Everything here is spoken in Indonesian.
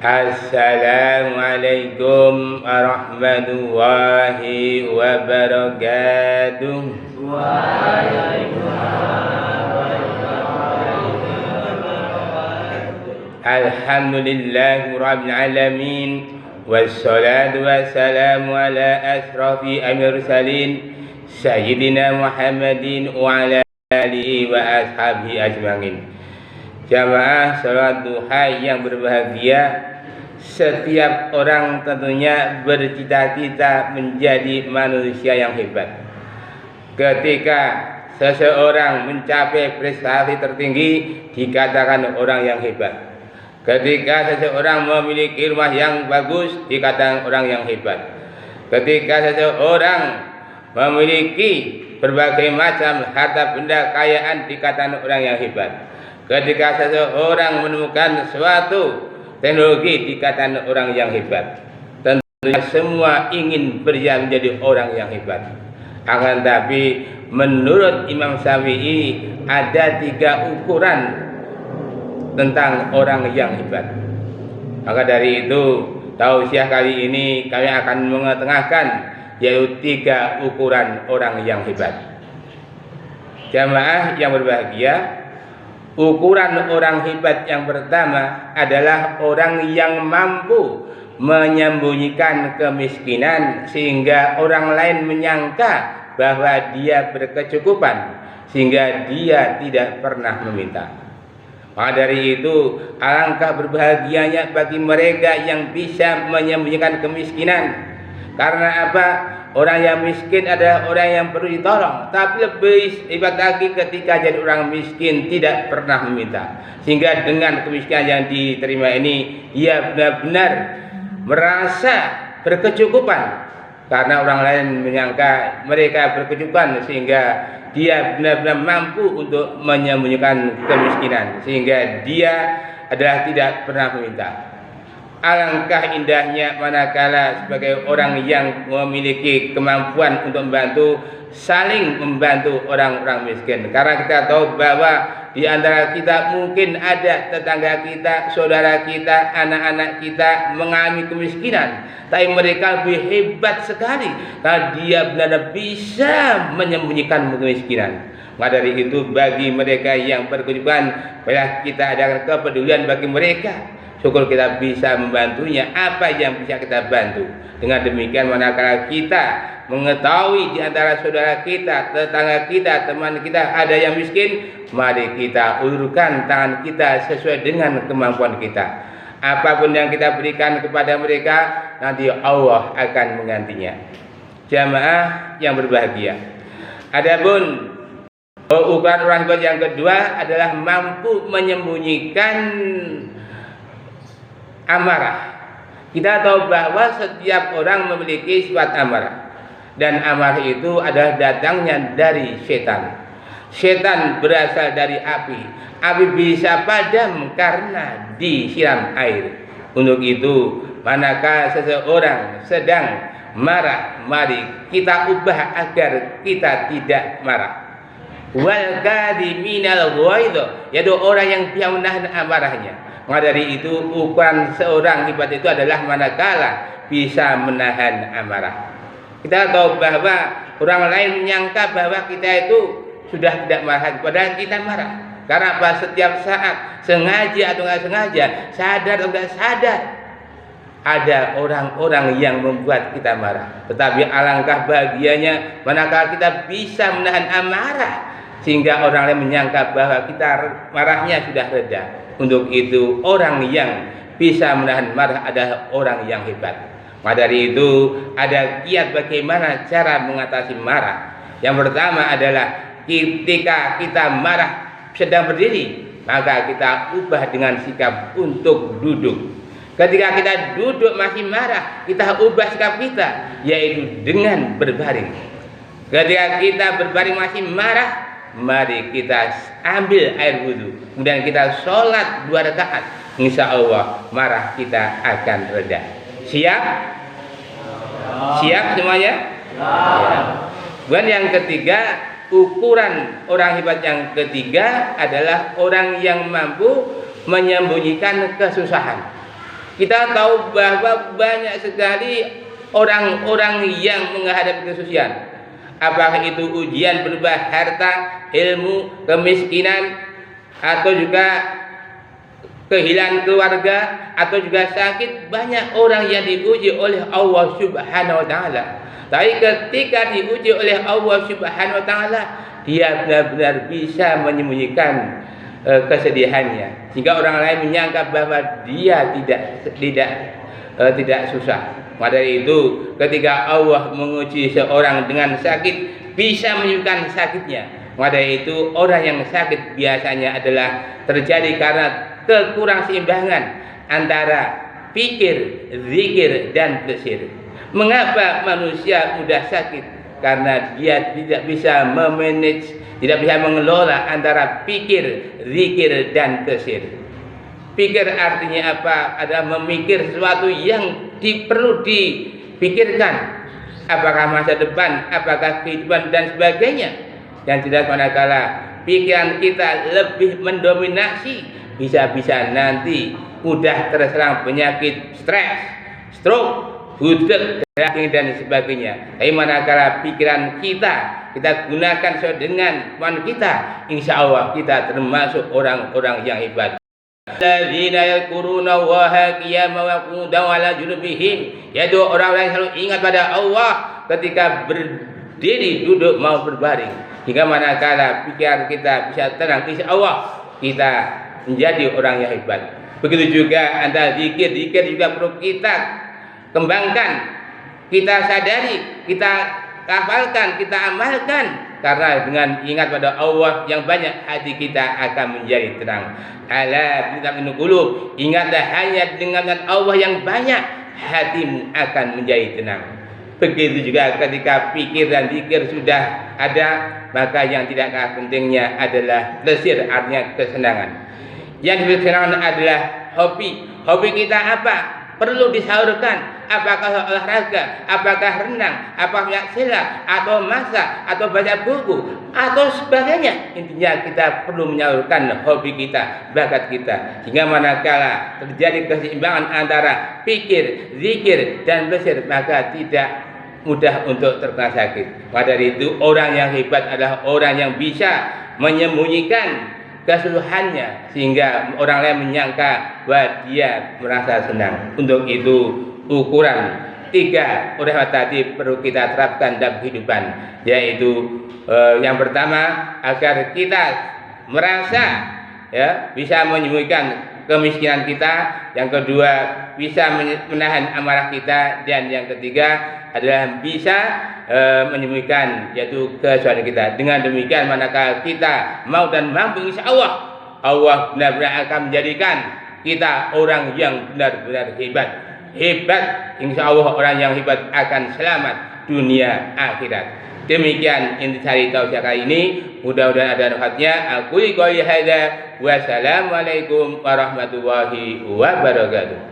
Assalamualaikum warahmatullahi wabarakatuh. Alhamdulillahi rabbil alamin. Wassalatu wassalamu ala asrafi al-mursalin Sayyidina Muhammadin wa ala alihi wa ashabihi ajma'in. Jamaah salat duha yang berbahagia, setiap orang tentunya bercita-cita menjadi manusia yang hebat. Ketika seseorang mencapai prestasi tertinggi, dikatakan orang yang hebat. Ketika seseorang memiliki rumah yang bagus, dikatakan orang yang hebat. Ketika seseorang memiliki berbagai macam harta benda kekayaan, dikatakan orang yang hebat. Ketika seseorang menemukan suatu teknologi, dikatakan orang yang hebat. Tentunya semua ingin menjadi orang yang hebat. Akan tapi menurut Imam Syafi'i ada 3 ukuran tentang orang yang hebat. Maka dari itu tausiah kali ini kami akan mengetengahkan yaitu 3 ukuran orang yang hebat. Jamaah yang berbahagia, ukuran orang hebat yang pertama adalah orang yang mampu menyembunyikan kemiskinan sehingga orang lain menyangka bahwa dia berkecukupan sehingga dia tidak pernah meminta. Maka dari itu alangkah berbahagianya bagi mereka yang bisa menyembunyikan kemiskinan. Karena apa? Orang yang miskin adalah orang yang perlu ditolong. Tapi lebih hebat lagi ketika jadi orang miskin tidak pernah meminta. Sehingga dengan kemiskinan yang diterima ini, ia benar-benar merasa berkecukupan. Karena orang lain menyangka mereka berkecukupan sehingga dia benar-benar mampu untuk menyembunyikan kemiskinan. Sehingga dia adalah tidak pernah meminta. Alangkah indahnya manakala sebagai orang yang memiliki kemampuan untuk membantu, saling membantu orang-orang miskin. Karena kita tahu bahwa di antara kita mungkin ada tetangga kita, saudara kita, anak-anak kita mengalami kemiskinan, tapi mereka lebih hebat sekali karena dia benar-benar bisa menyembunyikan kemiskinan. Maka dari itu bagi mereka yang berkecukupan, bila kita ada kepedulian bagi mereka, syukur kita bisa membantunya apa yang bisa kita bantu. Dengan demikian manakala kita mengetahui di antara saudara kita, tetangga kita, teman kita ada yang miskin, mari kita ulurkan tangan kita sesuai dengan kemampuan kita. Apapun yang kita berikan kepada mereka, nanti Allah akan menggantinya. Jamaah yang berbahagia, adapun ukuran orang hebat yang kedua adalah mampu menyembunyikan amarah. Kita tahu bahwa setiap orang memiliki sifat amarah, dan amarah itu adalah datangnya dari setan. Setan berasal dari api. Api bisa padam karena disiram air. Untuk itu, manakala seseorang sedang marah, mari kita ubah agar kita tidak marah. Wal kadhiminal ghaidh, yaitu orang yang bisa menahan amarahnya. Maka dari itu ukuran seorang hebat itu adalah manakala bisa menahan amarah. Kita tahu bahwa orang lain menyangka bahwa kita itu sudah tidak marah, padahal kita marah. Karena apa? Setiap saat, sengaja atau tidak sengaja, sadar atau tidak sadar, ada orang-orang yang membuat kita marah. Tetapi alangkah bahagianya manakala kita bisa menahan amarah, sehingga orang lain menyangka bahwa kita marahnya sudah reda. Untuk itu orang yang bisa menahan marah adalah orang yang hebat. Maka dari itu ada kiat bagaimana cara mengatasi marah. Yang pertama adalah ketika kita marah sedang berdiri, maka kita ubah dengan sikap untuk duduk. Ketika kita duduk masih marah, kita ubah sikap kita, yaitu dengan berbaring. Ketika kita berbaring masih marah, mari kita ambil air wudhu, kemudian kita sholat 2 rakaat. Insya Allah marah kita akan reda. Siap? Siap semuanya? Ya. Kemudian yang ketiga, ukuran orang hebat yang ketiga adalah orang yang mampu menyembunyikan kesusahan. Kita tahu bahwa banyak sekali orang-orang yang menghadapi kesusahan. Apakah itu ujian berupa harta, ilmu, kemiskinan, atau juga kehilangan keluarga, atau juga sakit. Banyak orang yang diuji oleh Allah Subhanahu wa taala. Tapi ketika diuji oleh Allah Subhanahu wa taala, dia benar-benar bisa menyembunyikan kesedihannya, sehingga orang lain menyangka bahwa dia tidak susah. Maka dari itu, ketika Allah menguji seorang dengan sakit, bisa menyembuhkan sakitnya. Maka dari itu, orang yang sakit biasanya adalah terjadi karena kekurangseimbangan antara pikir, zikir, dan plesir. Mengapa manusia mudah sakit? Karena dia tidak bisa memanage, tidak bisa mengelola antara pikir, zikir, dan plesir. Pikir artinya apa? Adalah memikir sesuatu yang perlu dipikirkan. Apakah masa depan, apakah kehidupan, dan sebagainya. Yang tidak manakala pikiran kita lebih mendominasi, bisa-bisa nanti mudah terserang penyakit stres, stroke, budek, daging, dan sebagainya. Tapi manakala pikiran kita gunakan sesuai dengan kemampuan kita, insya Allah kita termasuk orang-orang yang hebat. Alladzina yadhkuruna Allaha qiyaman wa qu'udan wa 'ala junubihim, yaitu orang-orang yang selalu ingat pada Allah ketika berdiri, duduk, mau berbaring. Hingga manakala pikiran kita bisa tenang, insya Allah kita menjadi orang yang hebat. Begitu juga antara zikir juga perlu kita kembangkan, kita sadari, kita hafalkan, kita amalkan. Karena dengan ingat pada Allah yang banyak, hati kita akan menjadi tenang. Ala bidzikri qulub, ingatlah hanya dengan Allah yang banyak, hatimu akan menjadi tenang. Begitu juga ketika pikir dan zikir sudah ada, maka yang tidak kalah pentingnya adalah plesir, artinya kesenangan. Yang kesenangan adalah hobi. Hobi kita apa? Perlu disalurkan. Apakah olahraga, apakah renang, apakah silat, atau masak, atau baca buku, atau sebagainya. Intinya kita perlu menyalurkan hobi kita, bakat kita. Hingga manakala terjadi keseimbangan antara pikir, zikir, dan plesir, maka tidak mudah untuk terkena sakit. Maka dari itu, orang yang hebat adalah orang yang bisa menyembunyikan keseluruhannya, sehingga orang lain menyangka bahwa dia merasa senang. Untuk itu, ukuran 3 udah tadi perlu kita terapkan dalam kehidupan, yaitu yang pertama, agar kita merasa bisa menyembuhkan kemiskinan kita. Yang kedua, bisa menahan amarah kita. Dan yang ketiga adalah bisa menyembuhkan yaitu kesulitan kita. Dengan demikian, manakala kita mau dan mampu, insya Allah benar-benar akan menjadikan kita orang yang benar-benar hebat. Insya Allah orang yang hebat akan selamat dunia akhirat. Demikian intisari tausiah kali ini, mudah-mudahan ada manfaatnya. Aku qouli hadza, wassalamualaikum warahmatullahi wabarakatuh.